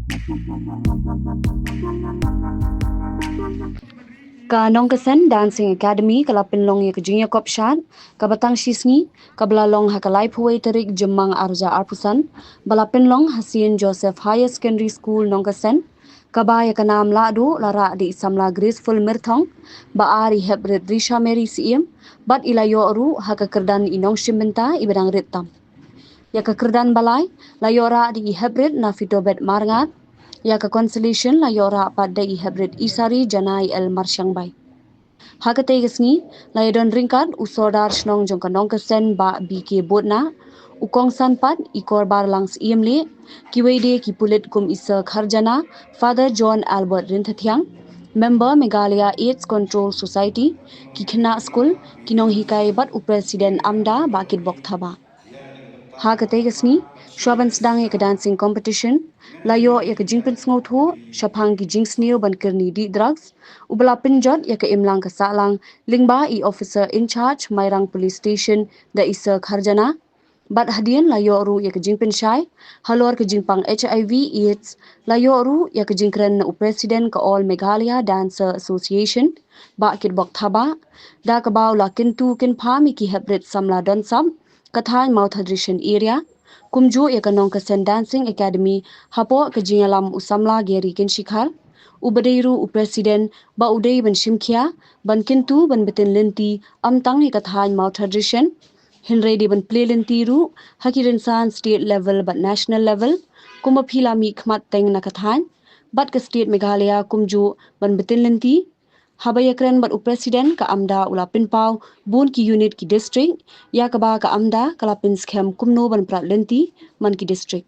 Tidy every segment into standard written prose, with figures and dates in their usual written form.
Ka Nongkasen Dancing Academy kalapin long ya kejinya kopshat ka batang shisni ka belalong hakalai puai terik jemang arja arpusan balapin long Hasin Joseph Higher Secondary School Nongkasen ka ba ya kanam ladu lara di samla graceful mirthong ba ari hebret Risha Mary Siem bat ilayo ru hakakerdan inong shimbenta ibadang ritam ya kekerdan balai layora di hebret na fitobet marngat ya ka consolation layora pada hebret Isari Janai El Marsyangbai Hakate gesni layadon ringkat usodar snong jong kanong kesen ba BK Bodna ukong sanpat ikor bar langs iemle kiwede kipulit kum isa kharjana Father John Albert Rinthathiang member Meghalaya AIDS Control Society kikhna school kinong hikai bat upresiden amda bakit bokthaba Hakate gesni Shwaban sedang ya ke dancing competition layo ya ke jingpin ngotho shapang ki jingsnio ban kerni di drugs ubala pinjot ya ke imlang ke salang lingba I officer in charge Mairang police station da isa kharjana bat hadian layo ru ya ke jingpin shai halor ke jingpang HIV AIDS layo ru ya ke jingkren na president ke all Meghalaya Dancer Association ba kit bok thaba da ke baw la kintu kin phami ki hebret samla don sam kathan mouth hydration area kumju ya kanong kasen dancing academy hapo ke jingalam usamla geri kin shikhar ubadeiru upresiden ba udei ban shimkhia ban kintu ban betin lenti amtang ni kathan mouth hydration hinredi ban play lenti ru hakirin san state level but national level kuma phila mi khmat teng na kathan bat ke state Meghalaya kumju ban betin lenti Habayakren bat upresiden ka amda ulapin pau bun ki unit ki district ya ka ba ka amda kalapin scam kumno ban prat lenti man ki district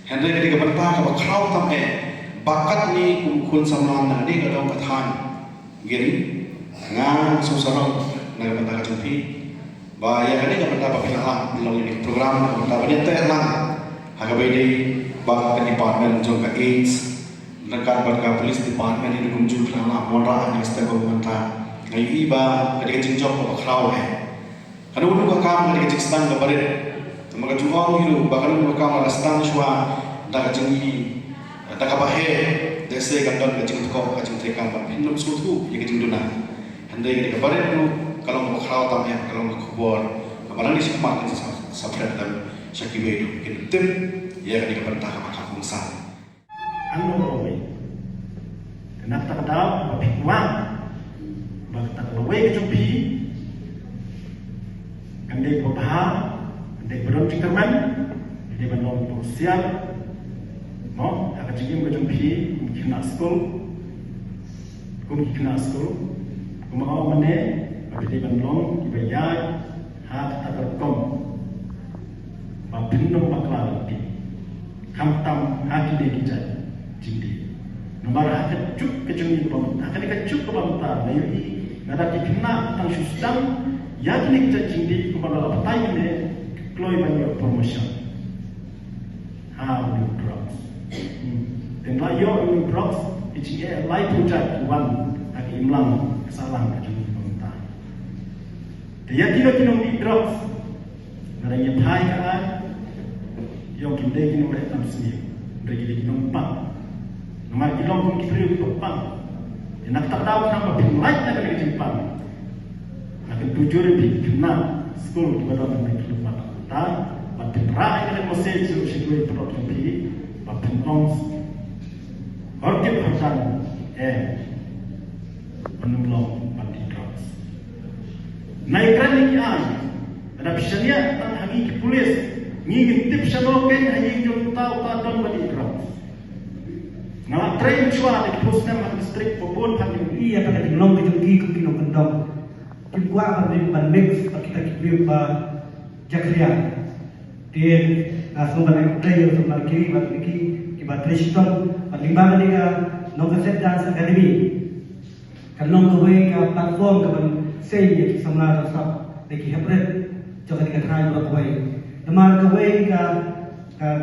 Henry ketika bertanya bahwa kau tahu bakat ni kun samlan na ni kadang kathan giri ngan susarong na bertanya jumpi bahaya kani ka bertanya pinalang bilang ini program na bertanya ni terlang hagabai di bak department jong ka AIDS dekat bak police department ini kumju pinalang monra ni step bertanya ngai iba ketika jinjok ko kau kana ulu ka kam ketika jistan ka barit maka juang hidup bahkan mereka merastan shua dah kacungi dah kapahe desa kandang kacung tukau kacung tekan tapi belum suatu yang kacung duna handai ketika barat tu kalau mau kau tahu kalau mau kubur kemarin di semak itu sabda dan syakiwe itu kita tim ya ketika bertah kampung sang anu romi kenapa tak tahu tapi uang tak bawa kecumpi kandai berpaham Dek belum cikaman, dia belum sosial, Mo, akan jigim ke jumpi, kena school, kena school, kumau mana, bagi banlong, dibayar, hat terkom, bapinno bakal lebih, kamtam hati dia kijai, jindi. Nomor hati cuk kejungi pemerintah, hati kecuk pemerintah, mayui, nada dikena tentang susdam, yakni kijai jindi, kepada petai ini, kloi banyak promotion. How new drugs. Dan layo new drugs, itu live project one lagi imlang kesalahan kejungi pemerintah. Dia kino new drugs, nada yang pai kan, yang kita kino boleh tam sendiri, bagi kino empat. Nomor ilong pun kita perlu empat. Yang nak tak tahu kenapa pinlai nak kena jempang. Akan tujuh lebih kena school kepada orang yang terlupa tak. Terakhir kali mesti sesuai produk ini, penong hortip harsan penulung anti drugs. Naikkan ini ada pisahnya tentang hari polis ngingin tip sanoken hanya yang tahu kadang anti drugs. Ngalah train cua di posnya mak distrik popon pagi iya pada dilong itu gigi kino kendong. Kimkuah pada mix kita kipu jakriya. Dia semua orang player semua kiri bagi kita Tristom limbangan dia Nongkaset Dance Academy kalau kau platform kau say yang semua rasa lagi hebat jangan kita try buat kau nama kau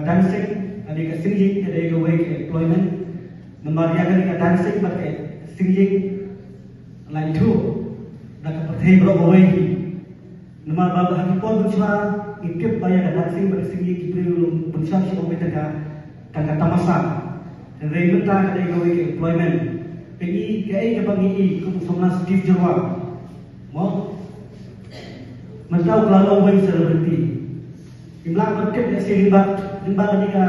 dancing ada ke singing ada kau employment nama dia kan dancing pakai singing lain itu nak pergi buat kau nama bapa hati pun bersuara ikut bayar dancing bersegi kipri bersah si orang tangga tamasa dan remunta ada gawe employment pergi ke bagi ke somnas Steve Jerwa mau mentau kalau orang selebriti imlang berkat dari limbat ni ke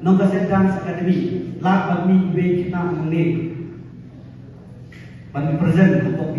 Nongkaset Dance Academy lak bagi we kita mengenai bagi present untuk